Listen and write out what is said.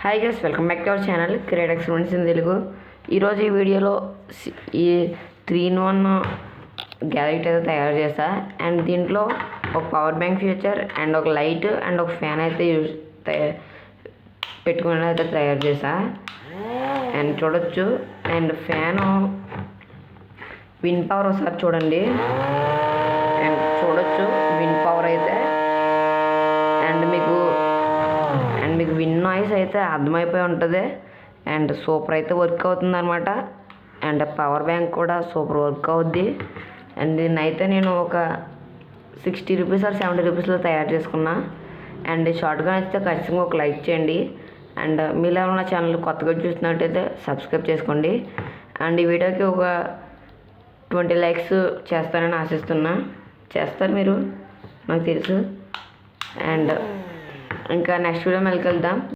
Hi guys, welcome back to our channel create experience in Telugu. ఈరోజు ఈ వీడియోలో ఈ 3-in-1 గ్యాలెట్ అయితే తయారు చేస్తా. అండ్ దీంట్లో ఒక పవర్ బ్యాంక్ ఫీచర్ అండ్ ఒక లైట్ అండ్ ఒక ఫ్యాన్ అయితే పెట్టుకుని అయితే తయారు చేసా. అండ్ చూడొచ్చు. అండ్ ఫ్యాను విండ్ పవర్ ఒకసారి చూడండి. అండ్ చూడొచ్చు విండ్ పవర్ అయితే. అండ్ మీకు విన్ నాయిస్ అయితే అర్థమైపోయి ఉంటుంది. అండ్ సూపర్ అయితే వర్క్ అవుతుంది అనమాట. అండ్ పవర్ బ్యాంక్ కూడా సూపర్ వర్క్ అవుద్ది. అండ్ దీన్ని అయితే నేను ఒక 60 రూపీస్ ఆర్ 70 రూపీస్లో తయారు చేసుకున్నా. అండ్ షార్ట్గా నచ్చితే ఖచ్చితంగా ఒక లైక్ చేయండి. అండ్ మీలో ఉన్న ఛానల్ కొత్తగా చూసినట్టయితే సబ్స్క్రైబ్ చేసుకోండి. అండ్ ఈ వీడియోకి ఒక 20 లైక్స్ చేస్తారని ఆశిస్తున్నా. చేస్తారు మీరు, నాకు తెలుసు. అండ్ ఇంకా నెక్స్ట్ వీడియో మళ్ళీ కలుద్దాం.